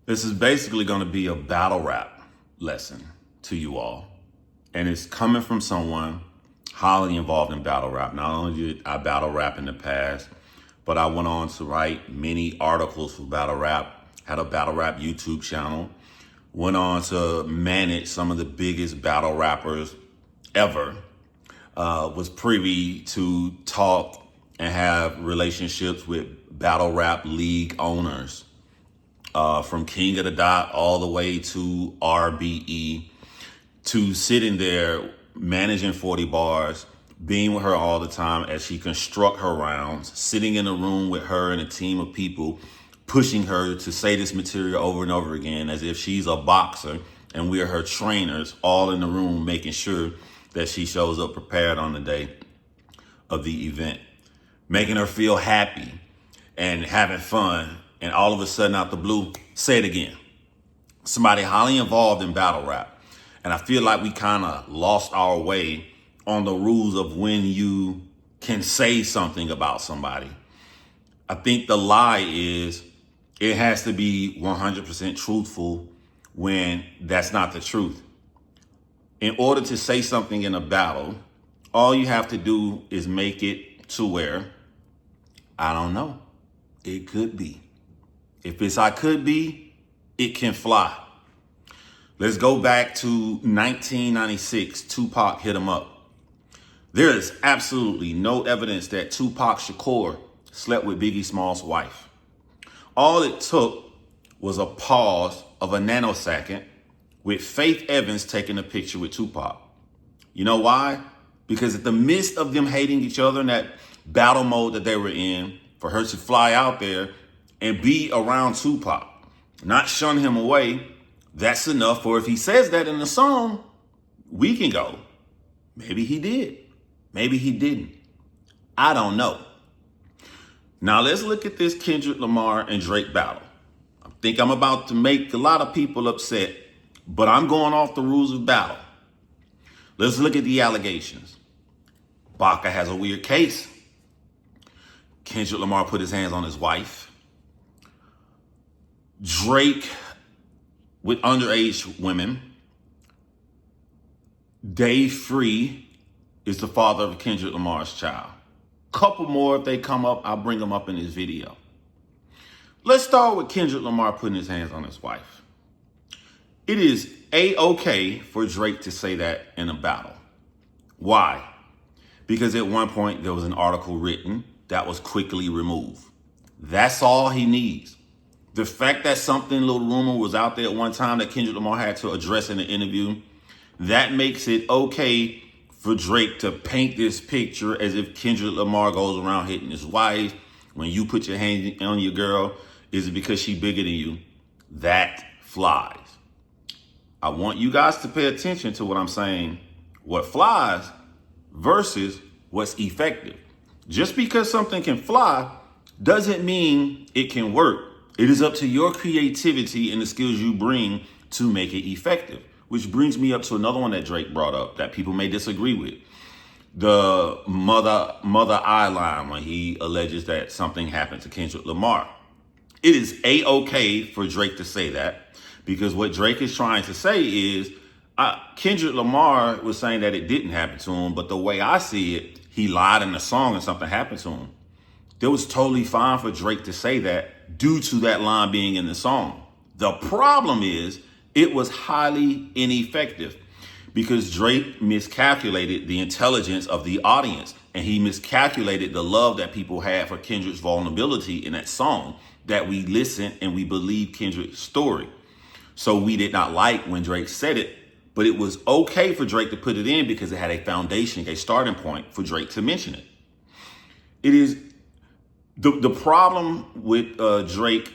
This is basically going to be a battle rap lesson to you all. And it's coming from someone highly involved in battle rap. Not only did I battle rap in the past, but I went on to write many articles for battle rap, had a battle rap YouTube channel, went on to manage some of the biggest battle rappers ever, was privy to talk and have relationships with battle rap league owners, from King of the Dot all the way to RBE, to sitting there managing 40 bars, being with her all the time as she construct her rounds, sitting in a room with her and a team of people, pushing her to say this material over and over again as if she's a boxer and we're her trainers, all in the room making sure that she shows up prepared on the day of the event, making her feel happy and having fun. And all of a sudden out the blue, say it again. Somebody highly involved in battle rap. And I feel like we kind of lost our way on the rules of when you can say something about somebody. I think the lie is it has to be 100% truthful when that's not the truth. In order to say something in a battle, all you have to do is make it to where, I don't know, it could be. If it's I could be, it can fly. Let's go back to 1996, Tupac hit him up. There is absolutely no evidence that Tupac Shakur slept with Biggie Small's wife. All it took was a pause of a nanosecond with Faith Evans taking a picture with Tupac. You know why? Because in the midst of them hating each other in that battle mode that they were in, for her to fly out there and be around Tupac, not shun him away, that's enough for if he says that in the song, we can go, maybe he did, maybe he didn't. I don't know. Now let's look at this Kendrick Lamar and Drake battle. I think I'm about to make a lot of people upset, but I'm going off the rules of battle. Let's look at the allegations. Baka has a weird case. Kendrick Lamar put his hands on his wife. Drake with underage women. Dave Free is the father of Kendrick Lamar's child. Couple more, if they come up, I'll bring them up in this video. Let's start with Kendrick Lamar putting his hands on his wife. It is A-okay for Drake to say that in a battle. Why? Because at one point there was an article written that was quickly removed. That's all he needs. The fact that something, little rumor was out there at one time that Kendrick Lamar had to address in an interview, that makes it okay for Drake to paint this picture as if Kendrick Lamar goes around hitting his wife. When you put your hand on your girl, is it because she bigger than you? That flies. I want you guys to pay attention to what I'm saying. What flies versus what's effective. Just because something can fly doesn't mean it can work. It is up to your creativity and the skills you bring to make it effective. Which brings me up to another one that Drake brought up that people may disagree with. The mother eye line when he alleges that something happened to Kendrick Lamar. It is A-okay for Drake to say that, because what Drake is trying to say is Kendrick Lamar was saying that it didn't happen to him, but the way I see it, he lied in the song and something happened to him. It was totally fine for Drake to say that due to that line being in the song. The problem is it was highly ineffective because Drake miscalculated the intelligence of the audience, and he miscalculated the love that people had for Kendrick's vulnerability in that song, that we listened and we believed Kendrick's story. So we did not like when Drake said it, but it was okay for Drake to put it in because it had a foundation, a starting point for Drake to mention it. It is the problem with Drake,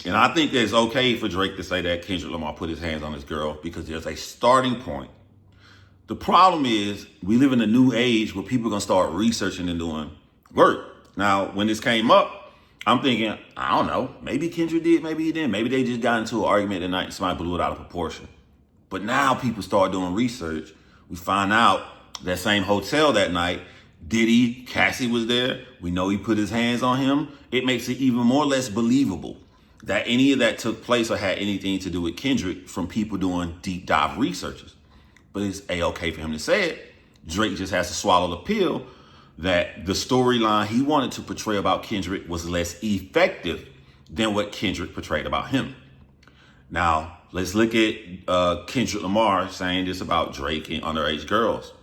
and I think that it's okay for Drake to say that Kendrick Lamar put his hands on his girl because there's a starting point. The problem is we live in a new age where people are going to start researching and doing work. Now, when this came up, I'm thinking, I don't know, maybe Kendrick did, maybe he didn't. Maybe they just got into an argument tonight and somebody blew it out of proportion. But now people start doing research. We find out that same hotel that night, Cassie was there. We know he put his hands on him. It makes it even more less believable. that any of that took place or had anything to do with Kendrick from people doing deep dive researches. But it's A-okay for him to say it. Drake just has to swallow the pill that the storyline he wanted to portray about Kendrick was less effective than what Kendrick portrayed about him. Now, let's look at Kendrick Lamar saying this about Drake and underage girls.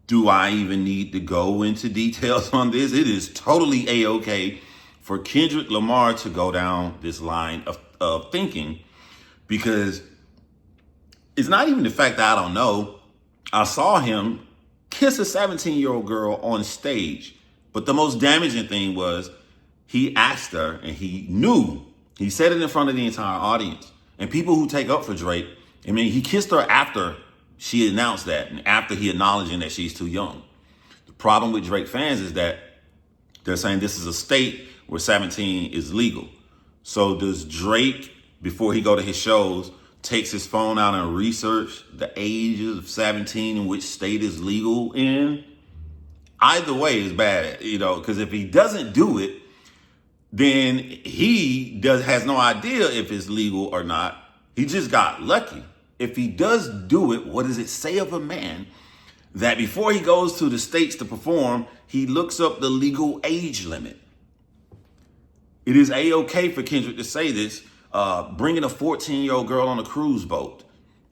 Do I even need to go into details on this? It is totally A-okay for Kendrick Lamar to go down this line of thinking, because it's not even the fact that I don't know. I saw him kiss a 17-year-old girl on stage. But the most damaging thing was he asked her, and he knew, he said it in front of the entire audience. And people who take up for Drake, I mean, he kissed her after she announced that and after he acknowledging that she's too young. The problem with Drake fans is that they're saying this is a state where 17 is legal. So does Drake, before he go to his shows, takes his phone out and research the ages of 17 in which state is legal in? Either way is bad, because if he doesn't do it, then he has no idea if it's legal or not. He just got lucky. If he does do it, what does it say of a man that before he goes to the states to perform, he looks up the legal age limit? It is A-okay for Kendrick to say this, bringing a 14-year-old girl on a cruise boat,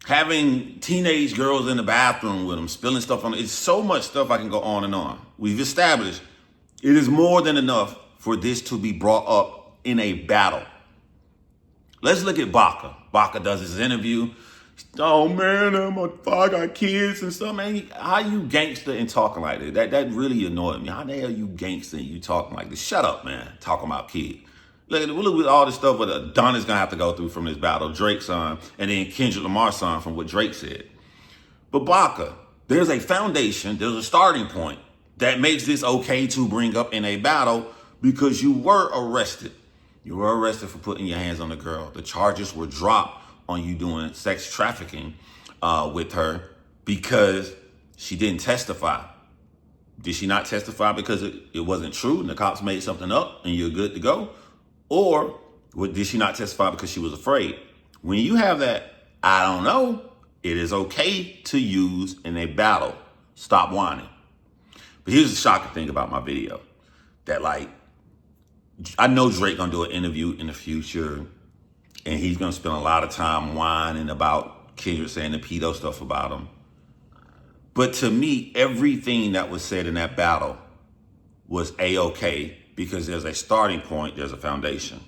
having teenage girls in the bathroom with him, spilling stuff on it. It's so much stuff I can go on and on. We've established it is more than enough for this to be brought up in a battle. Let's look at Baka. Baka does his interview. Oh man, I got kids and stuff, man. How you gangster and talking like that? That really annoyed me. How the hell you gangster and you talking like this? Shut up, man. Talking about kids. Look at all this stuff what Donna's gonna have to go through from this battle. Drake's son, and then Kendrick Lamar's son from what Drake said. But Baka, there's a foundation, there's a starting point that makes this okay to bring up in a battle because you were arrested. You were arrested for putting your hands on the girl. The charges were dropped on you doing sex trafficking with her because she didn't testify. Did she not testify because it wasn't true and the cops made something up and you're good to go? Or did she not testify because she was afraid? When you have that, I don't know, it is okay to use in a battle. Stop whining. But here's the shocking thing about my video. That I know Drake gonna do an interview in the future and he's gonna spend a lot of time whining about Kendrick saying the pedo stuff about him. But to me, everything that was said in that battle was A-okay because there's a starting point, there's a foundation.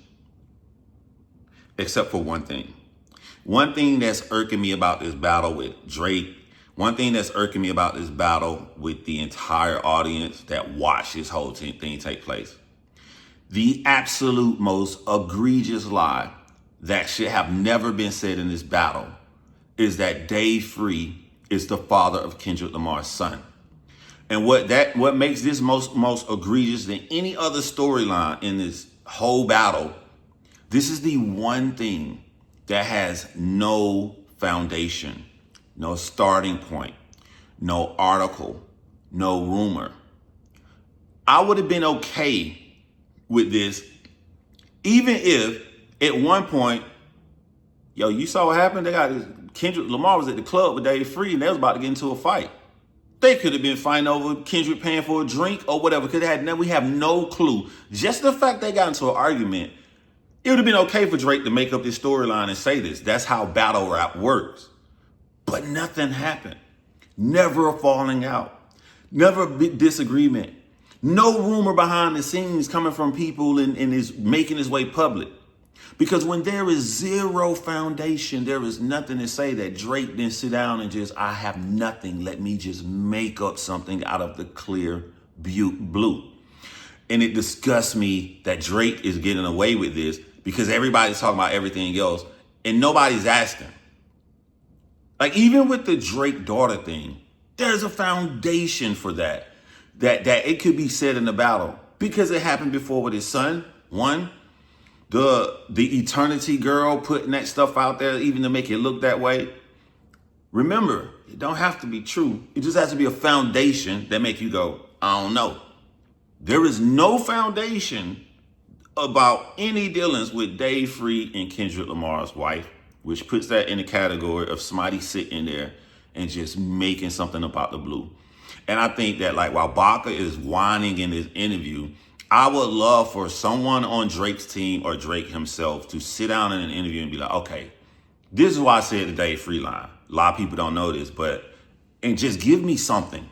Except for one thing. One thing that's irking me about this battle with Drake, one thing that's irking me about this battle with the entire audience that watched this whole thing take place. The absolute most egregious lie that should have never been said in this battle is that Dave Free is the father of Kendrick Lamar's son. And what makes this most egregious than any other storyline in this whole battle, this is the one thing that has no foundation, no starting point, no article, no rumor. I would have been okay with this, even if at one point, you saw what happened? Kendrick Lamar was at the club with Dave Free and they was about to get into a fight. They could have been fighting over Kendrick paying for a drink or whatever, because we have no clue. Just the fact they got into an argument, it would have been okay for Drake to make up this storyline and say this. That's how battle rap works. But nothing happened. Never a falling out. Never a big disagreement. No rumor behind the scenes coming from people and is making its way public. Because when there is zero foundation, there is nothing to say that Drake didn't sit down and I have nothing. Let me just make up something out of the clear blue. And it disgusts me that Drake is getting away with this because everybody's talking about everything else and nobody's asking. Even with the Drake daughter thing, there's a foundation for that it could be said in the battle because it happened before with his son. One, the eternity girl putting that stuff out there even to make it look that way. Remember, it don't have to be true. It just has to be a foundation that make you go, I don't know. There is no foundation about any dealings with Dave Free and Kendrick Lamar's wife, which puts that in the category of somebody sitting there and just making something about the blue. And I think that like while Baka is whining in his interview, I would love for someone on Drake's team or Drake himself to sit down in an interview and be like, okay, this is why I said the Dave Free line. A lot of people don't know this, and just give me something.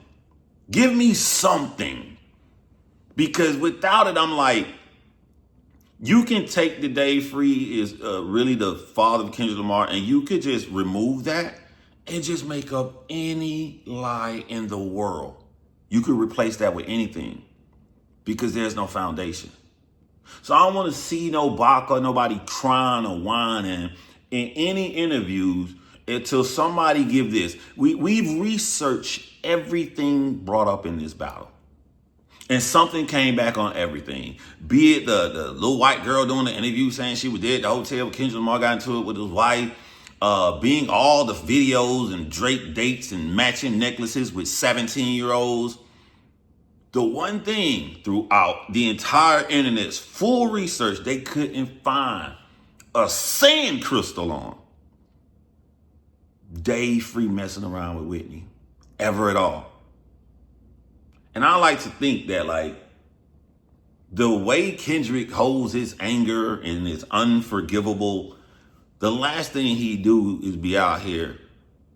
Give me something. Because without it, I'm like, you can take the Dave Free is really the father of Kendrick Lamar, and you could just remove that and just make up any lie in the world. You could replace that with anything because there's no foundation. So I don't want to see no Baka, nobody crying or whining in any interviews until somebody give this. We've researched everything brought up in this battle. And something came back on everything. Be it the little white girl doing the interview saying she was dead at the hotel, Kendrick Lamar got into it with his wife, being all the videos and Drake dates and matching necklaces with 17-year-olds. The one thing throughout the entire internet's full research, they couldn't find a sand crystal on Dave Free messing around with Whitney ever at all. And I like to think that like the way Kendrick holds his anger and is unforgivable, the last thing he do is be out here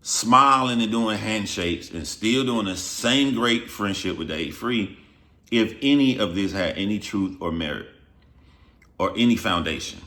smiling and doing handshakes and still doing the same great friendship with Dave Free if any of this had any truth or merit or any foundation.